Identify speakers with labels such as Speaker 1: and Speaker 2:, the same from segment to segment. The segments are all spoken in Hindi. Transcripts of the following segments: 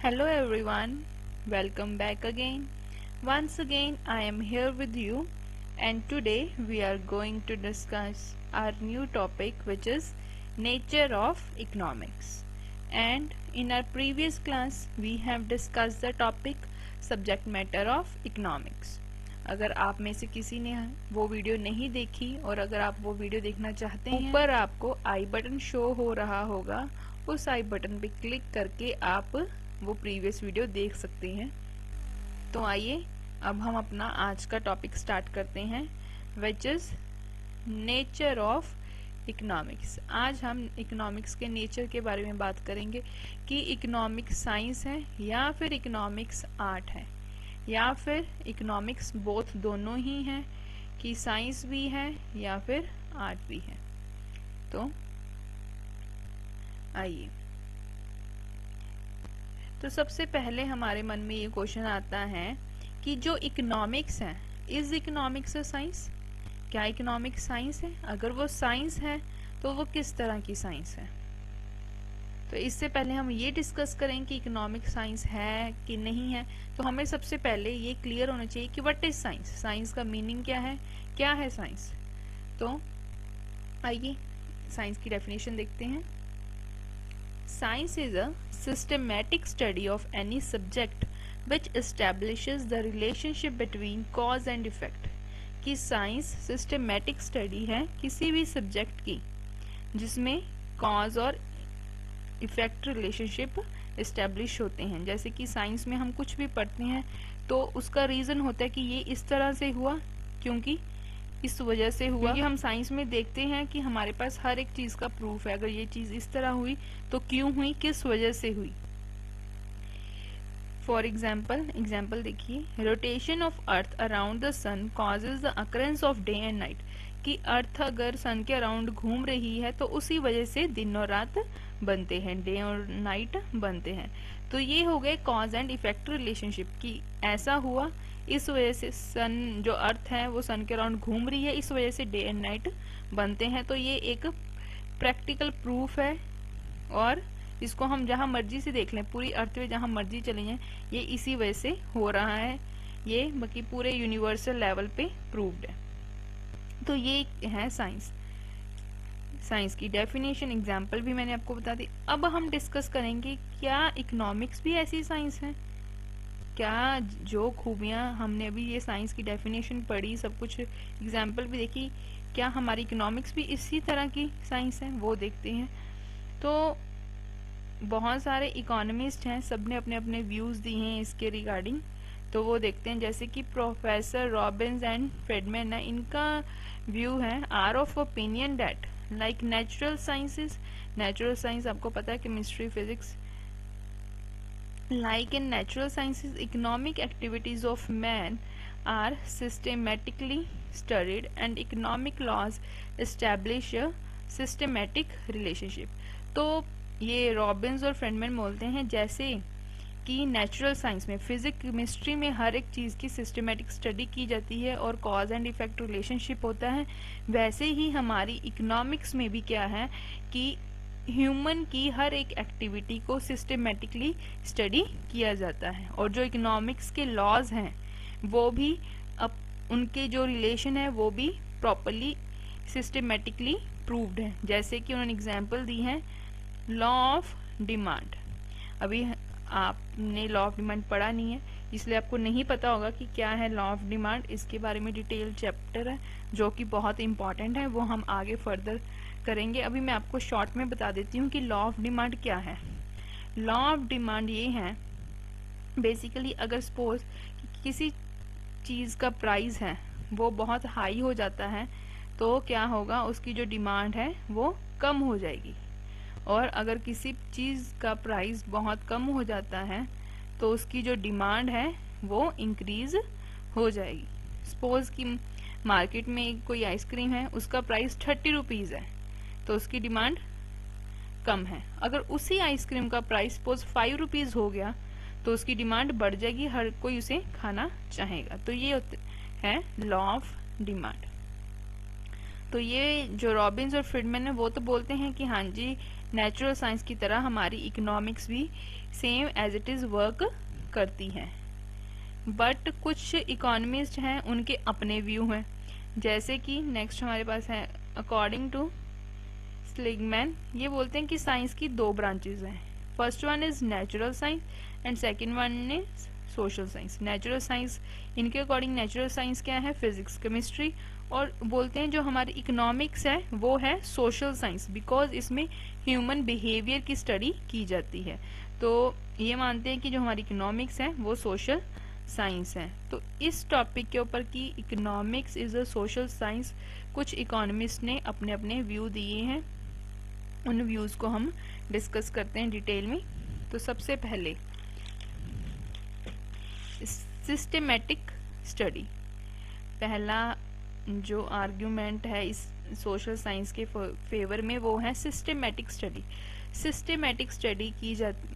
Speaker 1: Hello everyone, welcome back again. Once again, I am here with you, and today we are going to discuss our new topic, which is nature of economics. And in our previous class, we have discussed the topic subject matter of economics. अगर आप में से किसी ने वो वीडियो नहीं देखी और अगर आप वो वीडियो देखना चाहते हैं, ऊपर आपको आई बटन शो हो रहा होगा, उस आई बटन पे क्लिक करके आप वो प्रीवियस वीडियो देख सकते हैं। तो आइए अब हम अपना आज का टॉपिक स्टार्ट करते हैं, which is nature of economics. आज हम इकोनॉमिक्स के नेचर के बारे में बात करेंगे कि इकोनॉमिक्स साइंस है या फिर इकोनॉमिक्स आर्ट है या फिर इकोनॉमिक्स बोथ दोनों ही हैं, कि साइंस भी है या फिर आर्ट भी है। तो आइए, तो सबसे पहले हमारे मन में ये क्वेश्चन आता है कि जो इकोनॉमिक्स है, इज इकोनॉमिक्स अ साइंस? क्या इकोनॉमिक्स साइंस है? अगर वो साइंस है तो वो किस तरह की साइंस है? तो इससे पहले हम ये डिस्कस करें कि इकोनॉमिक्स साइंस है कि नहीं है। तो हमें सबसे पहले ये क्लियर होना चाहिए कि व्हाट इज साइंस, साइंस का मीनिंग क्या है साइंस। तो आइए साइंस की डेफिनेशन देखते हैं। Science is a systematic study of any subject which establishes the relationship between cause and effect। कि साइंस सिस्टमेटिक स्टडी है किसी भी सब्जेक्ट की जिसमें कॉज और इफेक्ट रिलेशनशिप इस्टेब्लिश होते हैं। जैसे कि साइंस में हम कुछ भी पढ़ते हैं तो उसका रीज़न होता है कि ये इस तरह से हुआ क्योंकि इस वजह से हुआ। क्योंकि हम साइंस में देखते हैं कि हमारे पास हर एक चीज़ का प्रूफ है, अगर ये चीज़ इस तरह हुई तो क्यों हुई, किस वजह से हुई। फॉर एग्जाम्पल देखिए, rotation of earth around the sun causes the occurrence of day and night. कि अर्थ अगर सन के अराउंड घूम रही है तो उसी वजह से दिन और रात बनते हैं, डे और नाइट बनते हैं। तो ये हो गए कॉज एंड इफेक्ट रिलेशनशिप, कि ऐसा हुआ इस वजह से सन जो अर्थ है वो सन के अराउंड घूम रही है, इस वजह से डे एंड नाइट बनते हैं। तो ये एक प्रैक्टिकल प्रूफ है और इसको हम जहाँ मर्जी से देख लें, पूरी अर्थ में जहाँ मर्जी चले जाएं, ये इसी वजह से हो रहा है। ये बाकी पूरे यूनिवर्सल लेवल पे प्रूव्ड है। तो ये है साइंस। साइंस की डेफिनेशन, एग्जाम्पल भी मैंने आपको बता दी। अब हम डिस्कस करेंगे क्या इकोनॉमिक्स भी ऐसी साइंस है, क्या जो खूबियाँ हमने अभी ये साइंस की डेफिनेशन पढ़ी, सब कुछ एग्जाम्पल भी देखी, क्या हमारी इकोनॉमिक्स भी इसी तरह की साइंस है, वो देखते हैं। तो बहुत सारे इकोनॉमिस्ट हैं, सब ने अपने अपने व्यूज़ दिए हैं इसके रिगार्डिंग, तो वो देखते हैं। जैसे कि प्रोफेसर रॉबिन्स एंड फ्रेडमैन है, इनका व्यू है are of opinion that like natural sciences, natural science आपको पता है chemistry physics, like in natural sciences economic activities of man are systematically studied and economic laws establish a systematic relationship। तो ये रॉबिन्स और फ्रेडमैन बोलते हैं जैसे कि नेचुरल साइंस में, फिजिक्स केमिस्ट्री में हर एक चीज़ की सिस्टमेटिक स्टडी की जाती है और कॉज एंड इफेक्ट रिलेशनशिप होता है, वैसे ही हमारी इकोनॉमिक्स में भी क्या है कि ह्यूमन की हर एक एक्टिविटी को सिस्टमेटिकली स्टडी किया जाता है। और जो इकोनॉमिक्स के लॉज हैं वो भी अब उनके जो रिलेशन है वो भी प्रॉपरली सिस्टमेटिकली प्रूव्ड है। जैसे कि उन्होंने एग्जांपल दी है लॉ ऑफ डिमांड। अभी आपने लॉ ऑफ डिमांड पढ़ा नहीं है इसलिए आपको नहीं पता होगा कि क्या है लॉ ऑफ डिमांड। इसके बारे में डिटेल चैप्टर है जो कि बहुत इंपॉर्टेंट है, वो हम आगे फर्दर करेंगे। अभी मैं आपको शॉर्ट में बता देती हूँ कि लॉ ऑफ डिमांड क्या है। लॉ ऑफ डिमांड ये है बेसिकली, अगर सपोज किसी चीज़ का प्राइस है वो बहुत हाई हो जाता है तो क्या होगा, उसकी जो डिमांड है वो कम हो जाएगी। और अगर किसी चीज़ का प्राइस बहुत कम हो जाता है तो उसकी जो डिमांड है वो इंक्रीज हो जाएगी। सपोज कि मार्केट में कोई आइसक्रीम है, उसका प्राइस 30 रुपीज़ है तो उसकी डिमांड कम है। अगर उसी आइसक्रीम का प्राइस सपोज 5 रुपीज़ हो गया तो उसकी डिमांड बढ़ जाएगी, हर कोई उसे खाना चाहेगा। तो ये है लॉ ऑफ डिमांड। तो ये जो रॉबिन्स और फ्रीडमैन है वो तो बोलते हैं कि हाँ जी, नेचुरल साइंस की तरह हमारी इकोनॉमिक्स भी same as it is work करती है। बट कुछ इकोनॉमिस्ट हैं, उनके अपने व्यू हैं। जैसे कि नेक्स्ट हमारे पास है अकॉर्डिंग टू स्लिगमैन, ये बोलते हैं कि साइंस की दो ब्रांचेज हैं। First one is natural science and second one is social science. Natural science, इनके अकॉर्डिंग नेचुरल साइंस क्या है, फिजिक्स, केमिस्ट्री, और बोलते हैं जो हमारी इकोनॉमिक्स है वो है सोशल साइंस, बिकॉज इसमें ह्यूमन बिहेवियर की स्टडी की जाती है। तो ये मानते हैं कि जो हमारी इकोनॉमिक्स है वो सोशल साइंस है। तो इस टॉपिक के ऊपर कि economics is a social science, कुछ इकोनॉमिस्ट ने अपने अपने व्यू दिए हैं। उन व्यूज को हम डिस्कस करते हैं डिटेल में। तो सबसे पहले सिस्टेमेटिक स्टडी, पहला जो आर्ग्यूमेंट है इस सोशल साइंस के फेवर में वो है सिस्टेमेटिक स्टडी। सिस्टेमेटिक स्टडी की जाती,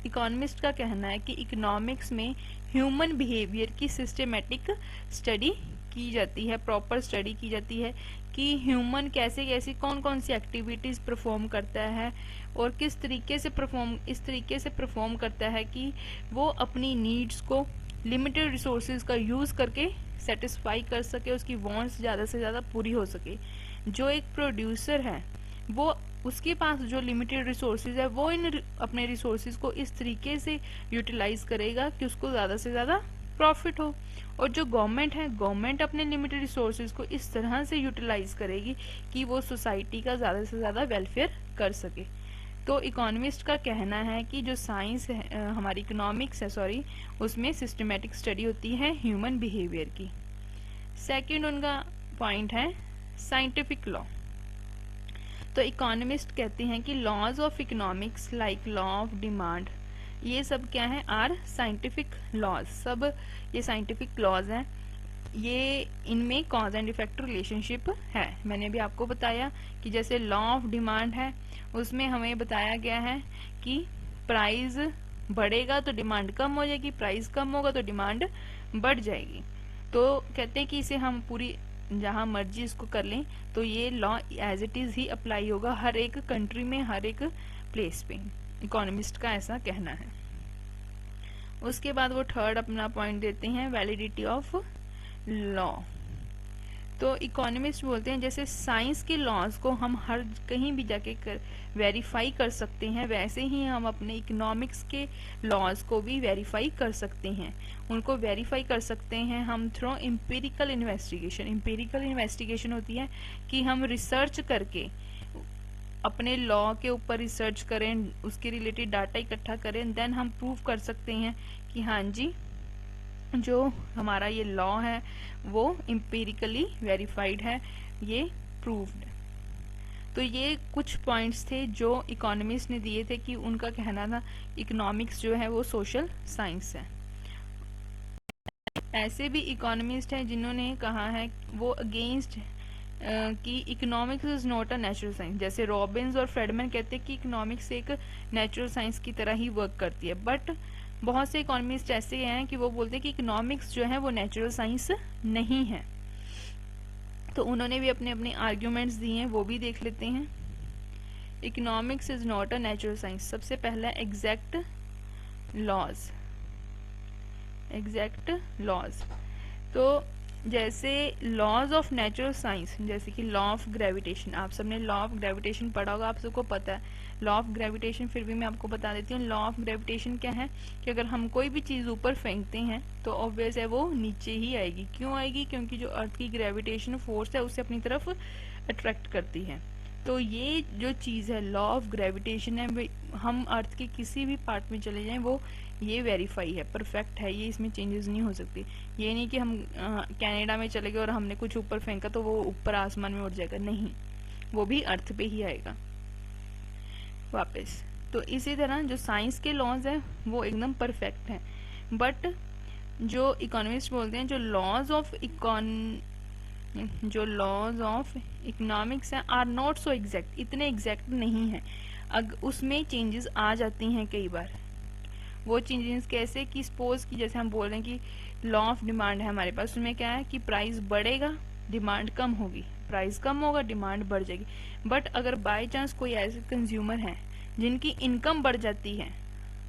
Speaker 1: इकोनॉमिस्ट का कहना है कि इकोनॉमिक्स में ह्यूमन बिहेवियर की सिस्टेमेटिक स्टडी की जाती है, प्रॉपर स्टडी की जाती है कि ह्यूमन कैसे कैसी कौन कौन सी एक्टिविटीज़ परफॉर्म करता है और किस तरीके से इस तरीके से परफॉर्म करता है कि वो अपनी नीड्स को लिमिटेड रिसोर्सेज का यूज़ करके सेटिस्फाई कर सके, उसकी वांट्स ज़्यादा से ज़्यादा पूरी हो सके। जो एक प्रोड्यूसर है वो, उसके पास जो लिमिटेड रिसोर्सेज है वो इन अपने रिसोर्सेज को इस तरीके से यूटिलाइज करेगा कि उसको ज़्यादा से ज़्यादा प्रॉफिट हो। और जो गवर्नमेंट है, गवर्नमेंट अपने लिमिटेड रिसोर्सेज को इस तरह से यूटिलाइज करेगी कि वो सोसाइटी का ज़्यादा से ज़्यादा वेलफेयर कर सके। तो इकोनॉमिस्ट का कहना है कि जो साइंस है, हमारी इकोनॉमिक्स है सॉरी, उसमें सिस्टमेटिक स्टडी होती है ह्यूमन बिहेवियर की। सेकंड उनका पॉइंट है साइंटिफिक लॉ। तो इकोनॉमिस्ट कहते हैं कि laws of economics like law of demand, ये सब क्या है, आर साइंटिफिक लॉज, सब ये साइंटिफिक लॉज हैं। ये इनमें कॉज एंड इफेक्ट रिलेशनशिप है। मैंने भी आपको बताया कि जैसे लॉ ऑफ डिमांड है, उसमें हमें बताया गया है कि प्राइस बढ़ेगा तो डिमांड कम हो जाएगी, प्राइस कम होगा तो डिमांड बढ़ जाएगी। तो कहते हैं कि इसे हम पूरी जहाँ मर्जी इसको कर लें, तो ये लॉ एज इट इज़ ही अप्लाई होगा हर एक कंट्री में, हर एक प्लेस पे। इकोनॉमिस्ट का ऐसा कहना है। उसके बाद वो थर्ड अपना पॉइंट देते हैं वैलिडिटी ऑफ लॉ। तो इकोनॉमिस्ट बोलते हैं जैसे साइंस के लॉज को हम हर कहीं भी जाके वेरीफाई कर सकते हैं, वैसे ही हम अपने इकोनॉमिक्स के लॉज को भी वेरीफाई कर सकते हैं। उनको वेरीफाई कर सकते हैं हम through empirical investigation. Empirical investigation होती है कि हम रिसर्च करके अपने लॉ के ऊपर रिसर्च करें, उसके रिलेटेड डाटा इकट्ठा करें, देन हम प्रूव कर सकते हैं कि हाँ जी जो हमारा ये लॉ है वो एम्पिरिकली वेरीफाइड है, ये प्रूव्ड है। तो ये कुछ पॉइंट्स थे जो इकोनॉमिस्ट ने दिए थे कि उनका कहना था इकोनॉमिक्स जो है वो सोशल साइंस है। ऐसे भी इकोनॉमिस्ट हैं जिन्होंने कहा है वो अगेंस्ट कि economics is not a natural science. जैसे रॉबिन्स और फ्रेडमैन कहते हैं कि इकोनॉमिक्स एक नेचुरल साइंस की तरह ही वर्क करती है, बट बहुत से इकोनॉमिस्ट ऐसे हैं कि वो बोलते हैं कि इकोनॉमिक्स जो है वो नेचुरल साइंस नहीं है। तो उन्होंने भी अपने अपने आर्ग्यूमेंट्स दिए हैं, वो भी देख लेते हैं। Economics is not a natural science. सबसे पहला एग्जैक्ट लॉज। एग्जैक्ट लॉज, तो जैसे लॉज ऑफ नेचुरल साइंस, जैसे कि लॉ ऑफ ग्रेविटेशन, आप सबने लॉ ऑफ ग्रेविटेशन पढ़ा होगा, आप सबको पता है लॉ ऑफ ग्रेविटेशन, फिर भी मैं आपको बता देती हूँ। लॉ ऑफ ग्रेविटेशन क्या है कि अगर हम कोई भी चीज़ ऊपर फेंकते हैं तो ऑब्वियस है वो नीचे ही आएगी। क्यों आएगी? क्योंकि जो अर्थ की ग्रेविटेशन फोर्स है उसे अपनी तरफ अट्रैक्ट करती है। तो ये जो चीज़ है लॉ ऑफ ग्रेविटेशन है, हम अर्थ के किसी भी पार्ट में चले जाएं वो ये वेरीफाई है, परफेक्ट है, ये इसमें चेंजेस नहीं हो सकती। ये नहीं कि हम कनाडा में चले गए और हमने कुछ ऊपर फेंका तो वो ऊपर आसमान में उड़ जाएगा, नहीं, वो भी अर्थ पे ही आएगा वापस। तो इसी तरह जो साइंस के लॉज हैं वो एकदम परफेक्ट हैं, बट जो इकोनॉमिस्ट बोलते हैं जो लॉज ऑफ इकोनॉमिक्स हैं आर नॉट सो एग्जैक्ट, इतने एग्जैक्ट नहीं है, उसमें चेंजेस आ जाती हैं कई बार। वो चेंजेस कैसे कि सपोज कि जैसे हम बोल रहे हैं कि लॉ ऑफ डिमांड है हमारे पास, उसमें क्या है कि प्राइस बढ़ेगा डिमांड कम होगी, प्राइस कम होगा, डिमांड बढ़ जाएगी। बट अगर बाय चांस कोई ऐसे कंज्यूमर हैं जिनकी इनकम बढ़ जाती है,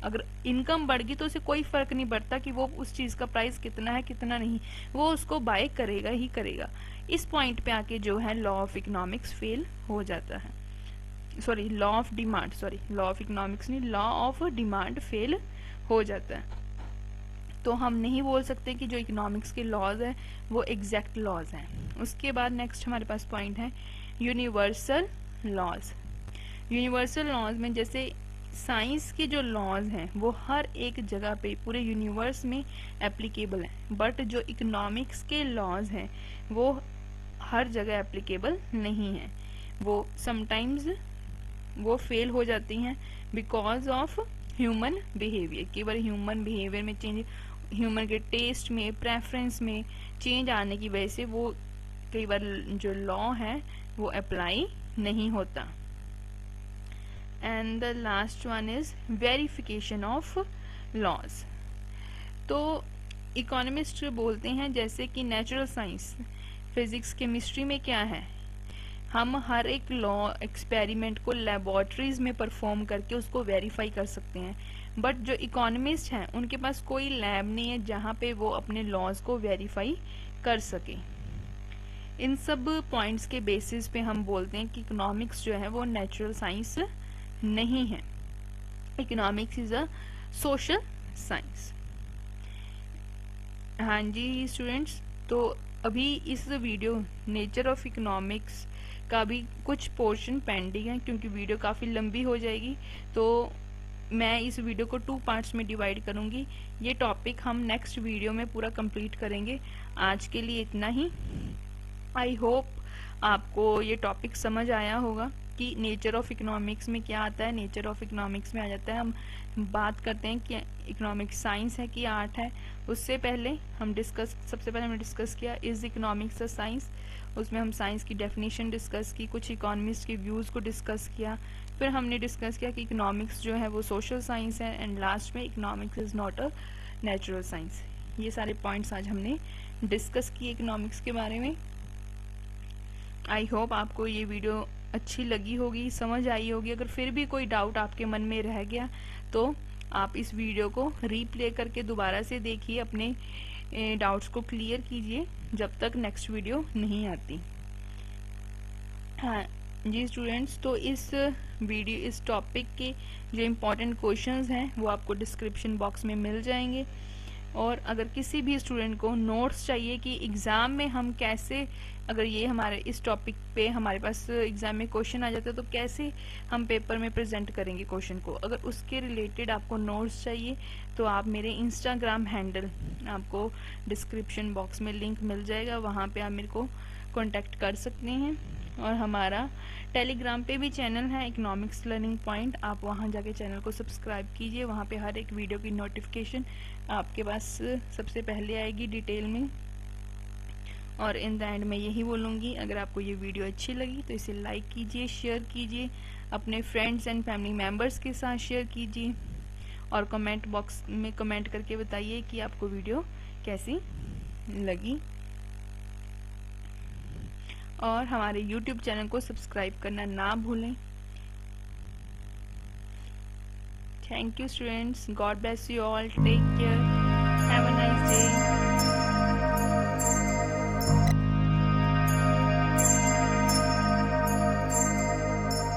Speaker 1: अगर इनकम बढ़ गई तो उसे कोई फर्क नहीं पड़ता कि वो उस चीज का प्राइस कितना है कितना नहीं, वो उसको बाय करेगा ही करेगा। इस पॉइंट पे आके जो है लॉ ऑफ इकोनॉमिक्स फेल हो जाता है, sorry law of demand, sorry law of economics नहीं, लॉ ऑफ डिमांड फेल हो जाता है। तो हम नहीं बोल सकते कि जो इकोनॉमिक्स के लॉज हैं वो एग्जैक्ट लॉज हैं। उसके बाद नेक्स्ट हमारे पास पॉइंट है यूनिवर्सल लॉज। यूनिवर्सल लॉज में जैसे साइंस के जो लॉज हैं वो हर एक जगह पे पूरे यूनिवर्स में एप्लीकेबल हैं, बट जो इकोनॉमिक्स के लॉज हैं वो हर जगह एप्लीकेबल नहीं हैं, वो समटाइम्स वो फेल हो जाती हैं बिकॉज ऑफ ह्यूमन बिहेवियर। केवल ह्यूमन बिहेवियर में चेंज, ह्यूमन के टेस्ट में, प्रेफरेंस में चेंज आने की वजह से वो कई बार जो लॉ है वो अप्लाई नहीं होता। And the last one is verification of laws. तो इकोनॉमिस्ट बोलते हैं जैसे कि नेचुरल साइंस, फिजिक्स, केमिस्ट्री में क्या है, हम हर एक लॉ एक्सपेरिमेंट को लेबोरेटरीज में परफॉर्म करके उसको वेरीफाई कर सकते हैं, बट जो इकोनॉमिस्ट हैं उनके पास कोई लैब नहीं है जहाँ पे वो अपने लॉज को वेरीफाई कर सके। इन सब पॉइंट्स के बेसिस पे हम बोलते हैं कि इकोनॉमिक्स जो है वो नेचुरल साइंस नहीं है, economics is a social science. हाँ जी स्टूडेंट्स, तो अभी इस वीडियो नेचर ऑफ इकोनॉमिक्स का भी कुछ पोर्शन पेंडिंग है क्योंकि वीडियो काफ़ी लंबी हो जाएगी, तो मैं इस वीडियो को 2 पार्ट्स में डिवाइड करूंगी। ये टॉपिक हम नेक्स्ट वीडियो में पूरा कंप्लीट करेंगे। आज के लिए इतना ही। आई होप आपको ये टॉपिक समझ आया होगा कि नेचर ऑफ इकोनॉमिक्स में क्या आता है। नेचर ऑफ इकोनॉमिक्स में आ जाता है, हम बात करते हैं कि इकोनॉमिक्स साइंस है कि आर्ट है। उससे पहले हम सबसे पहले हमने डिस्कस किया इज इकोनॉमिक्स अ साइंस, उसमें हम साइंस की डेफिनेशन डिस्कस की, कुछ इकोनॉमिस्ट के व्यूज़ को डिस्कस किया, फिर हमने डिस्कस किया कि इकोनॉमिक्स जो है वो सोशल साइंस है, एंड लास्ट में economics is not a natural science. ये सारे पॉइंट्स आज हमने डिस्कस किए इकोनॉमिक्स के बारे में। आई होप आपको ये वीडियो अच्छी लगी होगी, समझ आई होगी। अगर फिर भी कोई डाउट आपके मन में रह गया तो आप इस वीडियो को रीप्ले करके दोबारा से देखिए, अपने डाउट्स को क्लियर कीजिए जब तक नेक्स्ट वीडियो नहीं आती। हाँ जी स्टूडेंट्स, तो इस टॉपिक के जो इम्पोर्टेंट क्वेश्चंस हैं वो आपको डिस्क्रिप्शन बॉक्स में मिल जाएंगे। और अगर किसी भी स्टूडेंट को नोट्स चाहिए कि एग्ज़ाम में हम कैसे, अगर ये हमारे इस टॉपिक पे हमारे पास एग्ज़ाम में क्वेश्चन आ जाता है तो कैसे हम पेपर में प्रेजेंट करेंगे क्वेश्चन को, अगर उसके रिलेटेड आपको नोट्स चाहिए तो आप मेरे इंस्टाग्राम हैंडल, आपको डिस्क्रिप्शन बॉक्स में लिंक मिल जाएगा, वहाँ पे आप मेरे को कॉन्टेक्ट कर सकते हैं। और हमारा टेलीग्राम पे भी चैनल है इकोनॉमिक्स लर्निंग पॉइंट, आप वहाँ जाके चैनल को सब्सक्राइब कीजिए, वहाँ पे हर एक वीडियो की नोटिफिकेशन आपके पास सबसे पहले आएगी डिटेल में। और इन द एंड मैं यही बोलूँगी, अगर आपको ये वीडियो अच्छी लगी तो इसे लाइक कीजिए, शेयर कीजिए, अपने फ्रेंड्स एंड फैमिली मेम्बर्स के साथ शेयर कीजिए, और कमेंट बॉक्स में कमेंट करके बताइए कि आपको वीडियो कैसी लगी। और हमारे YouTube चैनल को सब्सक्राइब करना ना भूलें। Thank you students, God bless you all, take care, have a nice day.